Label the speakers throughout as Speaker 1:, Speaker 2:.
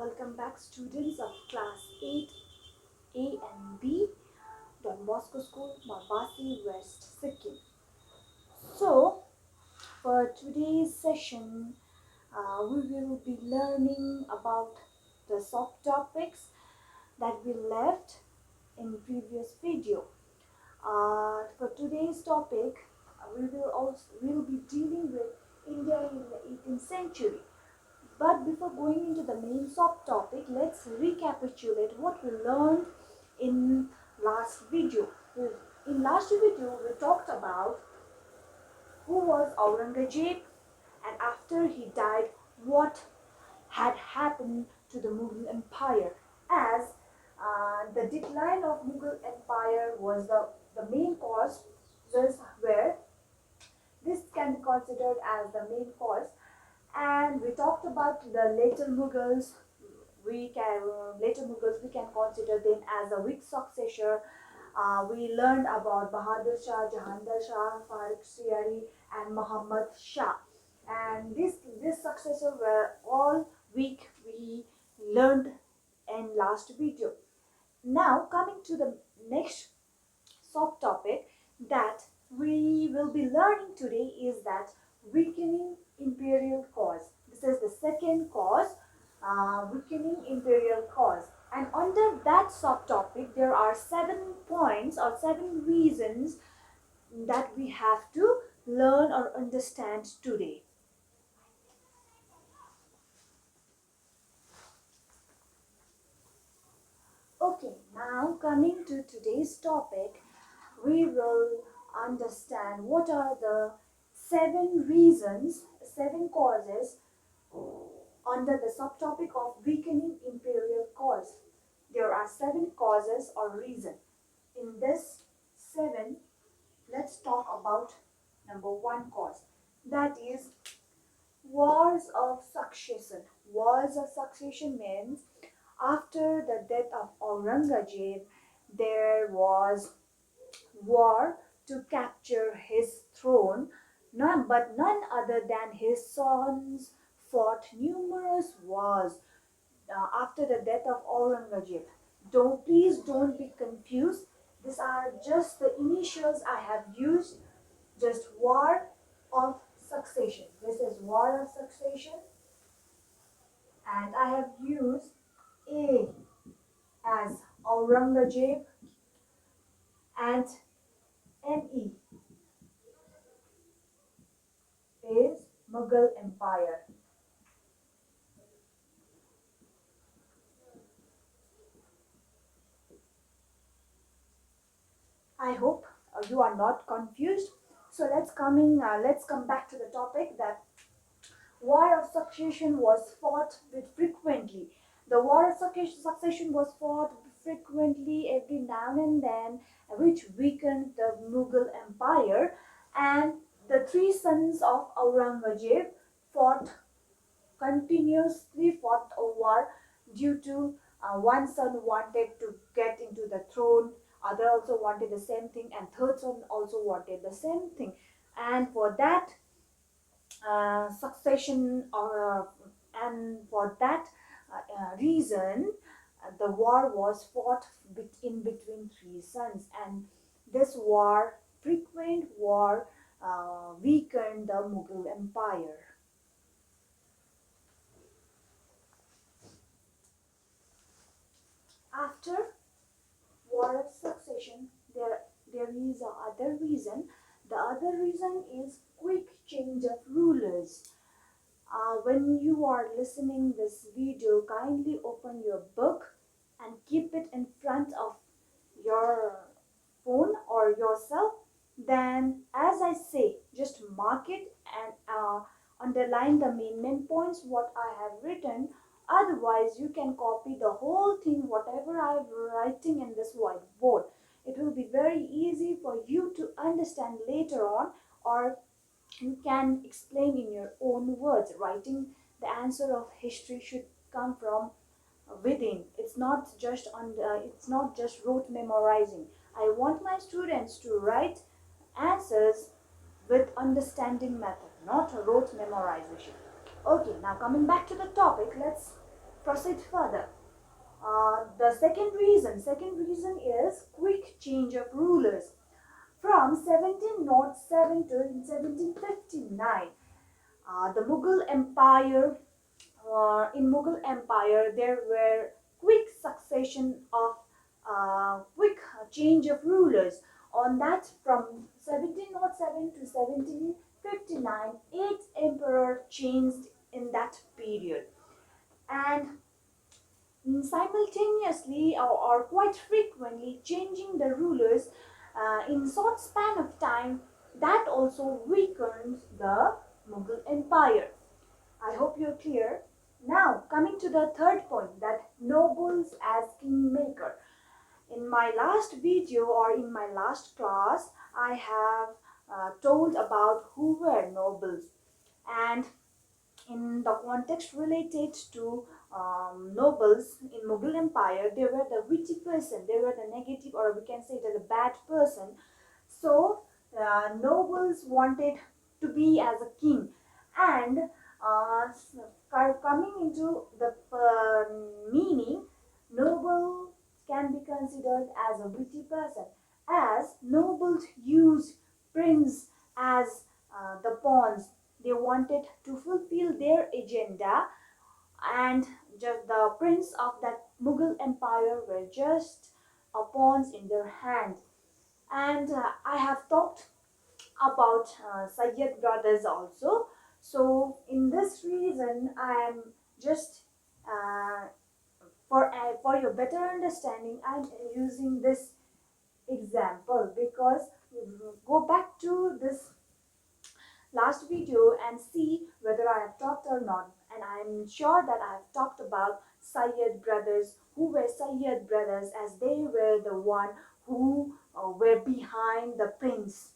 Speaker 1: Welcome back, students of class 8A and B, Don Bosco School, Mabasi, West Sikkim. So, for today's session, we will be learning about the soft topics that we left in previous video. For today's topic, we will be dealing with India in the 18th century. But before going into the main subtopic, let's recapitulate what we learned in last video. In last video, we talked about who was Aurangzeb, and after he died, what had happened to the Mughal Empire, as the decline of Mughal Empire was the main cause, just where this can be considered as the main cause. And we talked about the later Mughals. We can consider them as a weak successor. We learned about Bahadur Shah, Jahandar Shah, Farooq Siari, and Muhammad Shah. And this successor were all weak. We learned in last video. Now coming to the next subtopic that we will be learning today is that weakening imperial cause. This is the second cause, weakening imperial cause. And under that subtopic, there are 7 points or 7 reasons that we have to learn or understand today. Okay, now coming to today's topic, we will understand what are the 7 reasons, 7 causes under the subtopic of weakening imperial cause. There are 7 causes or reason. In this 7, let's talk about number 1 cause. That is wars of succession. Wars of succession means after the death of Aurangzeb, there was war to capture his throne, none other than his sons fought numerous wars after the death of Aurangzeb. Please don't be confused. These are just the initials I have used. Just war of succession. This is war of succession, and I have used A as Aurangzeb and ME is Mughal Empire. I hope you are not confused. So let's come back to the topic that war of succession was fought with frequently. The war of succession was fought frequently every now and then, which weakened the Mughal Empire, and the 3 sons of Aurangzeb fought continuously fought a war due to one son wanted to get into the throne, other also wanted the same thing, and third son also wanted the same thing. And for that succession or and for that reason, the war was fought in between 3 sons, and this frequent war, weakened the Mughal Empire. After war of succession, there is a other reason. The other reason is quick change of rulers. When you are listening this video, kindly open your book and keep it in front of your phone or yourself. Then, as I say, just mark it and underline the main points what I have written. Otherwise, you can copy the whole thing, whatever I'm writing in this whiteboard. It will be very easy for you to understand later on, or you can explain in your own words. Writing the answer of history should come from within. It's not just rote memorizing. I want my students to write answers with understanding method, not rote memorization. Okay, now coming back to the topic, let's proceed further. The second reason is quick change of rulers. From 1707 to 1759, the Mughal Empire, in Mughal Empire, there were quick succession of quick change of rulers. On that, from 1707 to 1759, eight emperor changed in that period, and simultaneously or quite frequently changing the rulers in short span of time, that also weakened the Mughal Empire. I hope you're clear. Now, coming to the third point, that nobles as kingmaker. In my last video or in my last class, I have told about who were nobles, and in the context related to nobles in Mughal Empire, they were the witty person, they were the negative, or we can say it as a bad person. So nobles wanted to be as a king, and coming into the meaning, noble can be considered as a witty person, as nobles used prince as the pawns. They wanted to fulfill their agenda, and just the prince of that Mughal Empire were just pawns in their hand. And I have talked about Sayyid brothers also. So in this reason, I am just for your better understanding, I'm using this example, because go back to this last video and see whether I have talked or not. And I am sure that I have talked about Sayyid brothers. Who were Sayyid brothers? As they were the one who were behind the prince.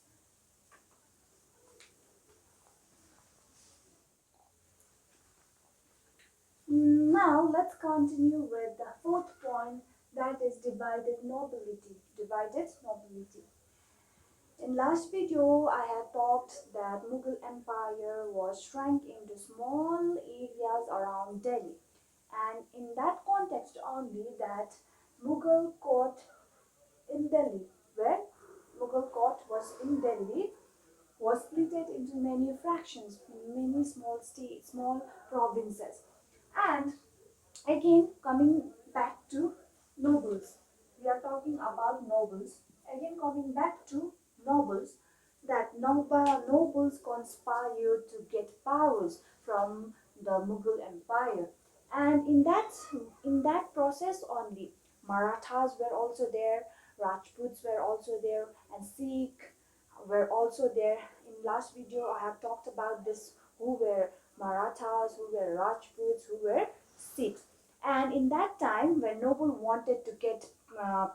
Speaker 1: Now let's continue with the fourth point, that is divided nobility. Divided nobility. In last video, I have talked that Mughal Empire was shrunk into small areas around Delhi, and in that context only, that Mughal court in Delhi, where Mughal court was in Delhi, was split into many fractions, many small states, small provinces, and again, coming back to nobles, we are talking about nobles. Again, coming back to nobles, that nobles conspired to get powers from the Mughal Empire, and in that process only, Marathas were also there, Rajputs were also there, and Sikh were also there. In last video, I have talked about this: who were Marathas, who were Rajputs, who were Sikhs. And in that time, when noble wanted to get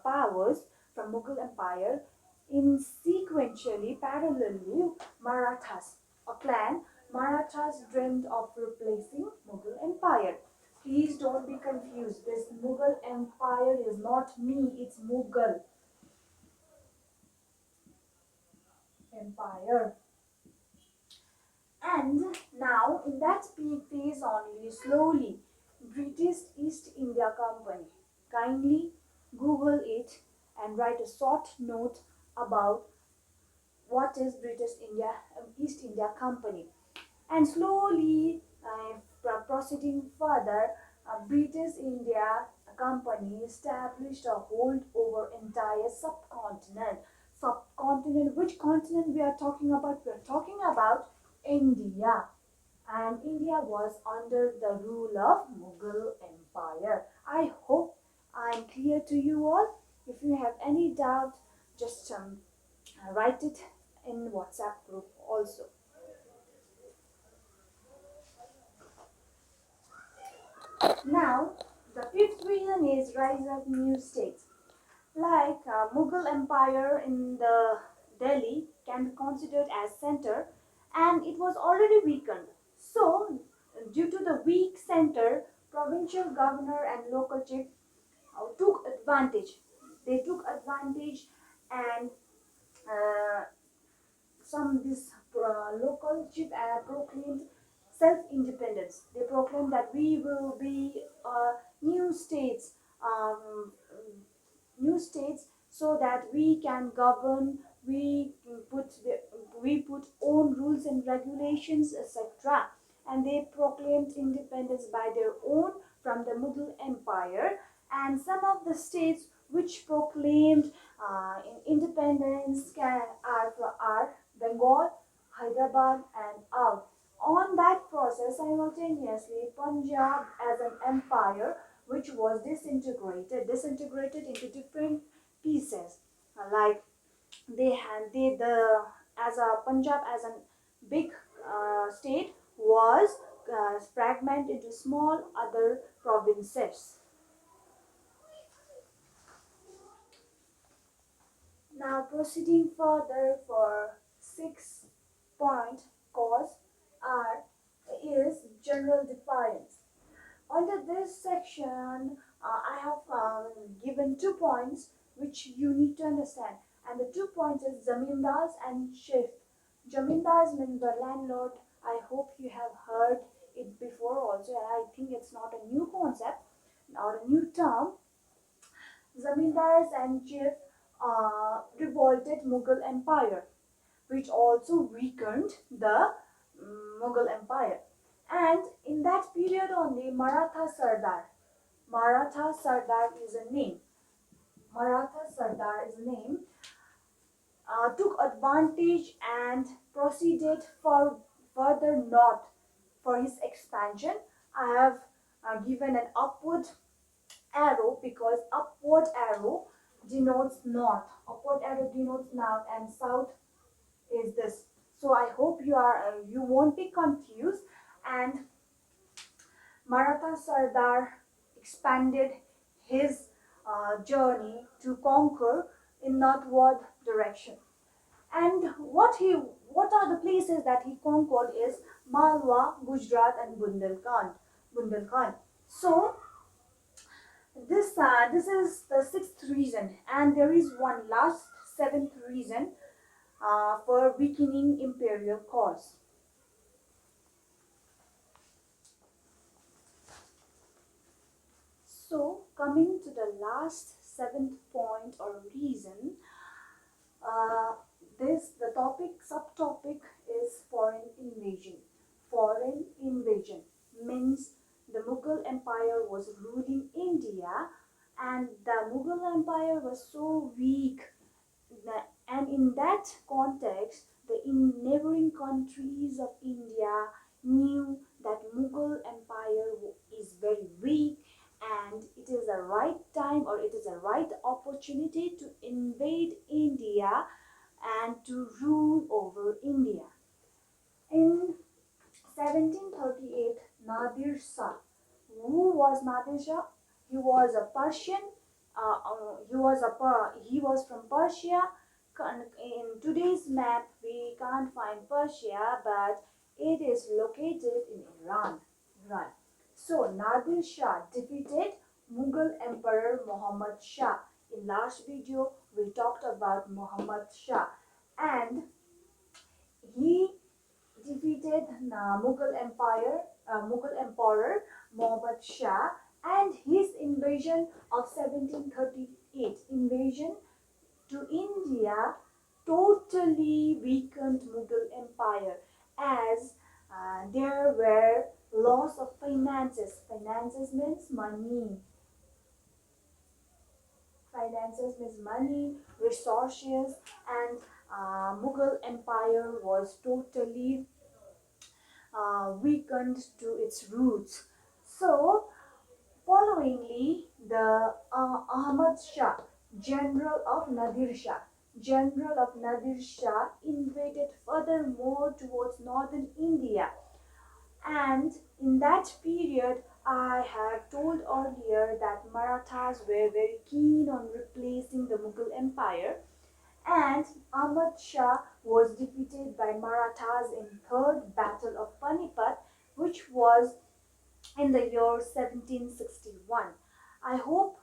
Speaker 1: powers from Mughal Empire, in sequentially, parallelly, Marathas, a clan, Marathas dreamed of replacing Mughal Empire. Please don't be confused. This Mughal Empire is not me, it's Mughal Empire. And now, in that phase only, slowly, British East India Company. Kindly Google it and write a short note about what is British India East India Company. And slowly, proceeding further, British India Company established a hold over entire subcontinent. Subcontinent, which continent we are talking about? We are talking about India. And India was under the rule of Mughal Empire. I hope I am clear to you all. If you have any doubt, just write it in WhatsApp group also. Now, the fifth reason is rise of new states. Like Mughal Empire in the Delhi can be considered as center, and it was already weakened. So, due to the weak center, provincial governor and local chief took advantage. They took advantage, and some this local chief proclaimed self-independence. They proclaimed that we will be new states, um, new states, so that we can govern. We put own rules and regulations, etc. And they proclaimed independence by their own from the Mughal Empire. And some of the states which proclaimed independence are Bengal, Hyderabad, and Oudh. On that process, simultaneously, Punjab as an empire which was disintegrated into different pieces. Like they had the as a Punjab as a big state was fragmented into small other provinces. Now proceeding further for 6 point cause R is general defiance. Under this section, I have given 2 points which you need to understand. And the 2 points is zamindars and shift. Zamindars means the landlord. I hope you have heard it before also, and I think it's not a new concept or a new term. Zamindars and shift revolted Mughal Empire, which also weakened the Mughal Empire. And in that period only, Maratha Sardar is a name. Maratha Sardar is a name. Took advantage and proceeded for further north for his expansion. I have given an upward arrow because upward arrow denotes north. Upward arrow denotes north, and south is this. So I hope you won't be confused. And Maratha Sardar expanded his journey to conquer in northward direction. And what are the places that he conquered is Malwa, Gujarat, and Bundelkhand. So this is the sixth reason, and there is one last seventh reason for weakening imperial cause. So, coming to the last seventh point or reason, uh, the subtopic is foreign invasion. Foreign invasion means the Mughal Empire was ruling India, and the Mughal Empire was so weak and in that context, the neighboring countries of India knew that Mughal Empire is very weak, and it is a right time or it is a right opportunity to invade India and to rule over India. In 1738, Nadir Shah. Who was Nadir Shah? He was a Persian. He was from Persia. In today's map, we can't find Persia, but it is located in Iran. Iran. So Nadir Shah defeated Mughal Emperor Muhammad Shah. In last video, we talked about Muhammad Shah, and he defeated Mughal Emperor Muhammad Shah, and his invasion of 1738 invasion to India totally weakened Mughal Empire as there were loss of finances. Finances means money. Finances means money, resources, and Mughal Empire was totally weakened to its roots. So, followingly, the Ahmad Shah, general of Nadir Shah, invaded furthermore towards northern India. And in that period, I have told earlier that Marathas were very keen on replacing the Mughal Empire, and Ahmad Shah was defeated by Marathas in Third Battle of Panipat, which was in the year 1761. I hope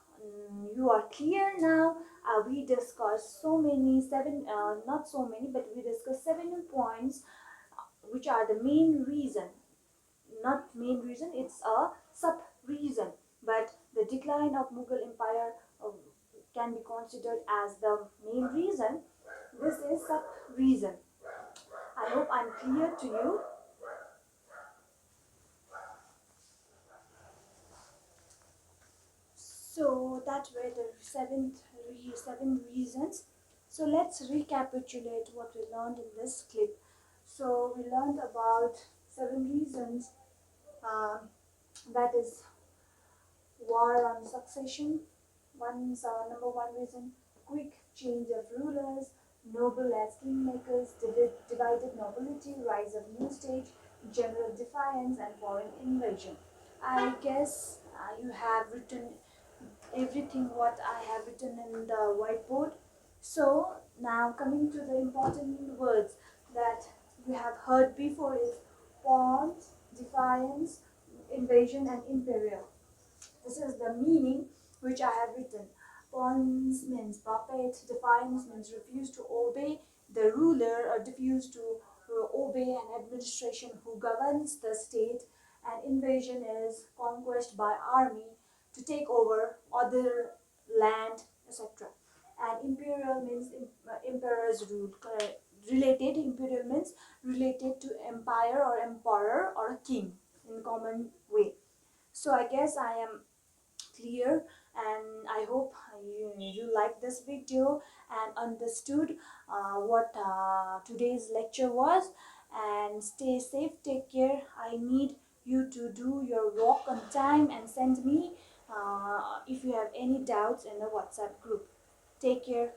Speaker 1: you are clear now. We discussed so many, not so many, but we discussed 7 points, which are the main reason. not main reason, it's a sub reason. But the decline of Mughal Empire can be considered as the main reason. This is sub reason. I hope I'm clear to you. So that were the seven reasons. So let's recapitulate what we learned in this clip. So we learned about seven reasons. Um, that is war on succession. Number one reason: quick change of rulers, noble as kingmakers, divided nobility, rise of new stage, general defiance, and foreign invasion. I guess you have written everything what I have written in the whiteboard. So now coming to the important words that we have heard before is pawns, defiance, invasion, and imperial. This is the meaning which I have written. Pawns means puppet, defiance means refuse to obey the ruler or refuse to obey an administration who governs the state, and invasion is conquest by army to take over other land, etc. And imperial means emperor's rule. Related, imperial means related to empire or emperor or a king in common way. So I guess I am clear, and I hope you like this video and understood what today's lecture was. And stay safe, take care. I need you to do your work on time and send me if you have any doubts in the WhatsApp group. Take care.